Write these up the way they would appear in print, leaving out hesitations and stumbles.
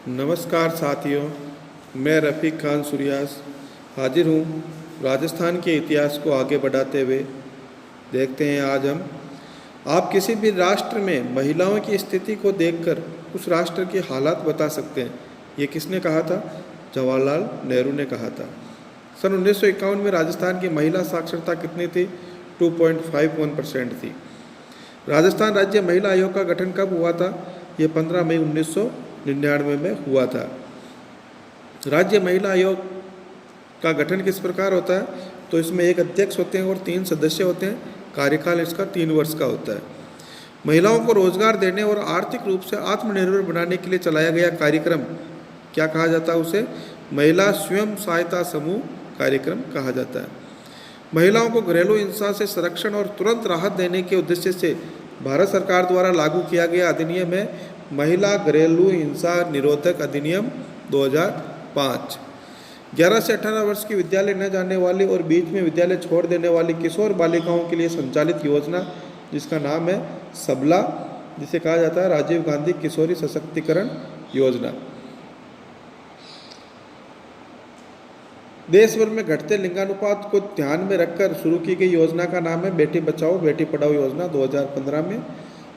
नमस्कार साथियों, मैं रफ़ीक खान सुरियास हाजिर हूँ राजस्थान के इतिहास को आगे बढ़ाते हुए। देखते हैं आज हम आप किसी भी राष्ट्र में महिलाओं की स्थिति को देखकर उस राष्ट्र के हालात बता सकते हैं। ये किसने कहा था? जवाहरलाल नेहरू ने कहा था। सन 1951 में राजस्थान की महिला साक्षरता कितनी थी? 2.51% थी। राजस्थान राज्य महिला आयोग का गठन कब हुआ था? ये 15 मई 1999 में हुआ था। राज्य महिला आयोग का गठन किस प्रकार होता है? तो इसमें एक अध्यक्ष होते हैं और 3 सदस्य होते हैं। कार्यकाल इसका 3 वर्ष का होता है। महिलाओं को रोजगार देने और आर्थिक रूप से आत्मनिर्भर बनाने के लिए चलाया गया कार्यक्रम क्या कहा जाता है? उसे महिला स्वयं सहायता समूह कार्यक्रम कहा जाता है। महिलाओं को घरेलू हिंसा से संरक्षण और तुरंत राहत देने के उद्देश्य से भारत सरकार द्वारा लागू किया गया अधिनियम है महिला घरेलू हिंसा निरोधक अधिनियम 2005। 11 से 18 वर्ष की विद्यालय न जाने वाली और बीच में विद्यालय छोड़ देने वाली किशोर बालिकाओं के लिए संचालित योजना जिसका नाम है सबला, जिसे कहा जाता है राजीव गांधी किशोरी सशक्तिकरण योजना। देश भर में घटते लिंगानुपात को ध्यान में रखकर शुरू की गई योजना का नाम है बेटी बचाओ बेटी पढ़ाओ योजना। 2015 में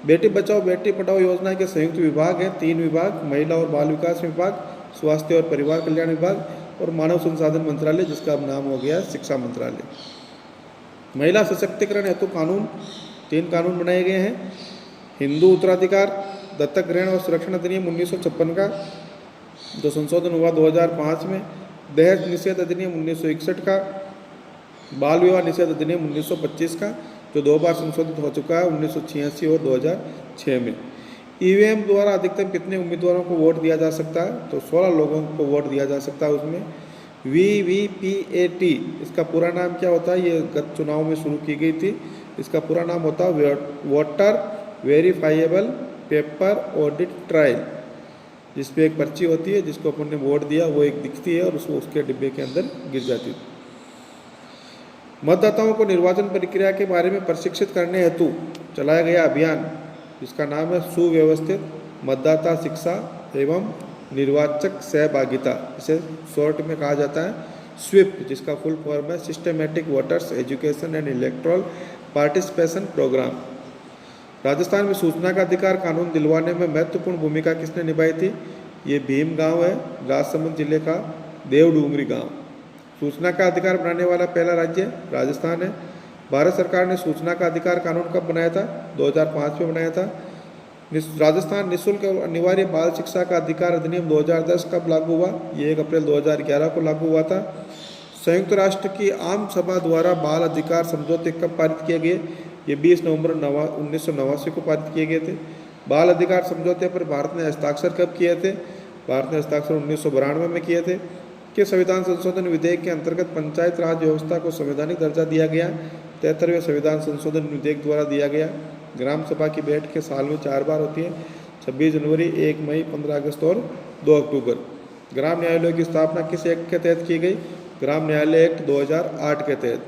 बेटी बचाओ बेटी पढ़ाओ योजना के संयुक्त विभाग हैं 3 विभाग, महिला और बाल विकास विभाग, स्वास्थ्य और परिवार कल्याण विभाग और मानव संसाधन मंत्रालय, जिसका अब नाम हो गया शिक्षा मंत्रालय। महिला सशक्तिकरण हेतु कानून 3 कानून बनाए गए हैं। हिंदू उत्तराधिकार दत्तक ग्रहण और संरक्षण अधिनियम 1956 का जो संशोधन हुआ 2005 में, दहेज निषेध अधिनियम 1961 का, बाल विवाह निषेध अधिनियम 1925 का जो 2 बार संशोधित हो चुका है 1986 और 2006 में। ईवीएम द्वारा अधिकतम कितने उम्मीदवारों को वोट दिया जा सकता है? तो 16 लोगों को वोट दिया जा सकता है उसमें। VVPAT इसका पूरा नाम क्या होता है? ये गत चुनाव में शुरू की गई थी। इसका पूरा नाम होता है voter verifiable paper audit trial, जिसपे एक पर्ची होती है, जिसको अपन ने वोट दिया वो एक दिखती है और उसके डिब्बे के अंदर गिर जाती है। मतदाताओं को निर्वाचन प्रक्रिया के बारे में प्रशिक्षित करने हेतु चलाया गया अभियान जिसका नाम है सुव्यवस्थित मतदाता शिक्षा एवं निर्वाचक सहभागिता, इसे शॉर्ट में कहा जाता है स्विप, जिसका फुल फॉर्म है systematic voters education and electoral participation programme. Rajasthan में सूचना का अधिकार कानून दिलवाने में महत्वपूर्ण भूमिका किसने निभाई थी? ये भीम गांव है, राजसमंद जिले का देवडूंगरी गांव। सूचना का अधिकार बनाने वाला पहला राज्य राजस्थान है। भारत सरकार ने सूचना का अधिकार कानून कब बनाया था? 2005 में बनाया था। राजस्थान निःशुल्क और अनिवार्य बाल शिक्षा का अधिकार अधिनियम 2010 कब लागू हुआ? ये 1 अप्रैल 2011 को लागू हुआ था। संयुक्त राष्ट्र की आम सभा द्वारा बाल अधिकार समझौते कब पारित किए गए? ये 20 नवंबर 1989 को पारित किए गए थे। बाल अधिकार समझौते पर भारत ने हस्ताक्षर कब किए थे? भारत ने हस्ताक्षर 1992 में किए थे। कि संविधान संशोधन विधेयक के अंतर्गत पंचायत राज व्यवस्था को संवैधानिक दर्जा दिया गया? 73वें संविधान संशोधन विधेयक द्वारा दिया गया। ग्राम सभा की बैठकें साल में 4 बार होती है, 26 जनवरी, 1 मई, 15 अगस्त और 2 अक्टूबर। ग्राम न्यायालयों की स्थापना किस एक्ट के तहत की गई? ग्राम न्यायालय एक्ट 2008 के तहत।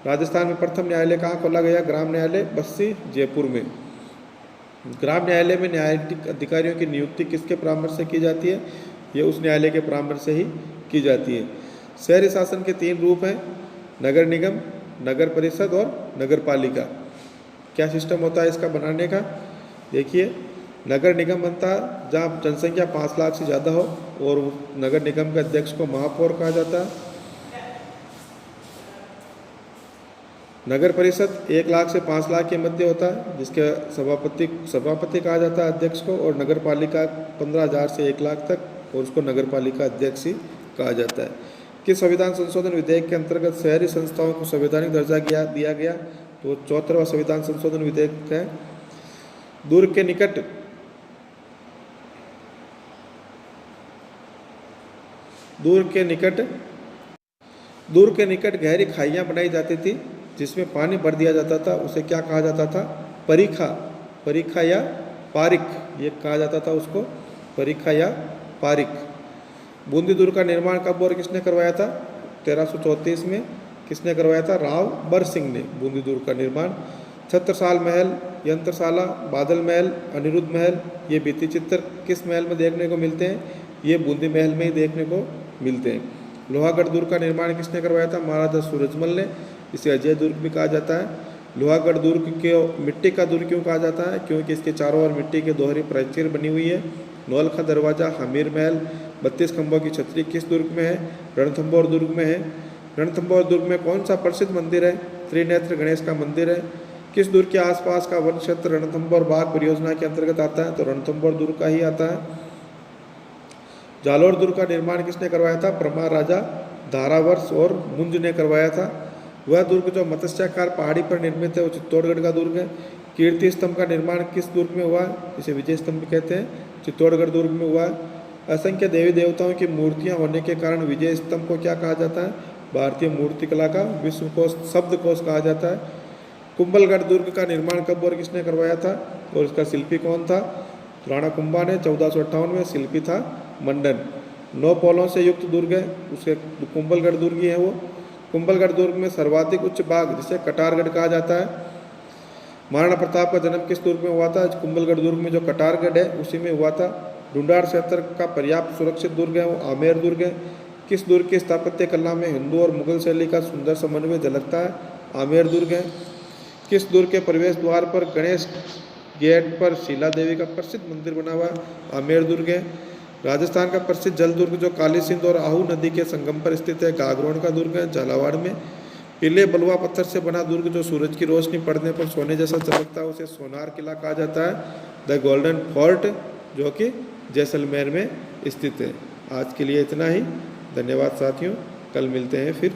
राजस्थान में प्रथम न्यायालय कहाँ खोला गया? ग्राम न्यायालय बस्सी, जयपुर में। ग्राम न्यायालय में न्यायिक अधिकारियों की नियुक्ति किसके परामर्श से की जाती है? ये उस न्यायालय के परामर्श से ही की जाती है। शहरी शासन के 3 रूप हैं, नगर निगम, नगर परिषद और नगर पालिका। क्या सिस्टम होता है इसका बनाने का? देखिए, नगर निगम बनता है जहाँ जनसंख्या 5 लाख से ज़्यादा हो और नगर निगम के अध्यक्ष को महापौर कहा जाता है। नगर परिषद 1 लाख से 5 लाख के मध्य होता है, जिसके सभापति कहा जाता है अध्यक्ष को, और नगर पालिका 15,000 से 1 लाख तक, और उसको नगर पालिका अध्यक्ष ही कहा जाता है। कि संविधान संशोधन विधेयक के अंतर्गत शहरी संस्थाओं को संवैधानिक दर्जा दिया गया? तो 74वां संविधान संशोधन विधेयक है। दुर्ग के निकट गहरी खाइयां बनाई जाती थी जिसमें पानी भर दिया जाता था। उसे क्या कहा जाता था? परीखा या पारिक, ये कहा जाता था उसको, परीखा या पारिक। बूंदी दुर्ग का निर्माण कब और किसने करवाया था? 1334 में। किसने करवाया था? राव बर सिंह ने बूंदी दुर्ग का निर्माण। छत्रसाल महल, यंत्रशाला, बादल महल, अनिरुद्ध महल, ये भित्ति चित्र किस महल में देखने को मिलते हैं? ये बूंदी महल में ही देखने को मिलते हैं। लोहागढ़ दुर्ग का निर्माण किसने करवाया था? महाराजा सूरजमल ने। इसे अजय दुर्ग भी कहा जाता है। लोहागढ़ दुर्ग को मिट्टी का दुर्ग क्यों कहा जाता है? क्योंकि इसके चारों ओर मिट्टी की दोहरी प्राचीर बनी हुई है। नौलखा दरवाजा, हमीर महल, 32 खंभों की छतरी किस दुर्ग में है? रणथंभौर दुर्ग में है। रणथंभौर दुर्ग में कौन सा प्रसिद्ध मंदिर है? त्रिनेत्र गणेश का मंदिर है। किस दुर्ग के आसपास का वन क्षेत्र रणथंभौर बाग परियोजना के अंतर्गत आता है? तो रणथंभौर दुर्ग का ही आता है। जालोर दुर्ग का निर्माण किसने करवाया था? परमार राजा धारावर्ष और मुंज ने करवाया था। वह दुर्ग जो मत्स्याकार पहाड़ी पर निर्मित है वो चित्तौड़गढ़ का दुर्ग है। कीर्ति स्तंभ का निर्माण किस दुर्ग में हुआ? इसे विजय स्तंभ भी कहते हैं, चित्तौड़गढ़ दुर्ग में हुआ है। असंख्य देवी देवताओं की मूर्तियां होने के कारण विजय स्तंभ को क्या कहा जाता है? भारतीय मूर्तिकला का विश्वकोश, शब्दकोश कहा जाता है। कुंभलगढ़ दुर्ग का निर्माण कब और किसने करवाया था? और इसका शिल्पी कौन था? राणा कुंभा ने। 1458 में। शिल्पी था मंडन। 9 पोलों से युक्त दुर्ग है, उसके कुंभलगढ़ दुर्ग ही है वो। कुंभलगढ़ दुर्ग में सर्वाधिक उच्च बाग जिसे कटारगढ़ कहा जाता है। महाराणा प्रताप का जन्म किस दुर्ग में हुआ था? कुंभलगढ़ दुर्ग में जो कटारगढ़ है उसी में हुआ था। ढूंढाड़ क्षेत्र का पर्याप्त सुरक्षित दुर्ग है वो आमेर दुर्ग है। किस दुर्ग की स्थापत्य कला में हिंदू और मुगल शैली का सुंदर समन्वय झलकता है? आमेर दुर्ग है। किस दुर्ग के प्रवेश द्वार पर गणेश गेट पर शीला देवी का प्रसिद्ध मंदिर बना हुआ है? आमेर दुर्ग है। राजस्थान का प्रसिद्ध जल दुर्ग जो काली सिंध और आहू नदी के संगम पर स्थित है, गागरोन का दुर्ग है, झालावाड़ में। पीले बलुआ पत्थर से बना दुर्ग जो सूरज की रोशनी पड़ने पर सोने जैसा चमकता है उसे सोनार किला कहा जाता है। द गोल्डन फोर्ट जो कि जैसलमेर में स्थित है। आज के लिए इतना ही। धन्यवाद साथियों, कल मिलते हैं फिर।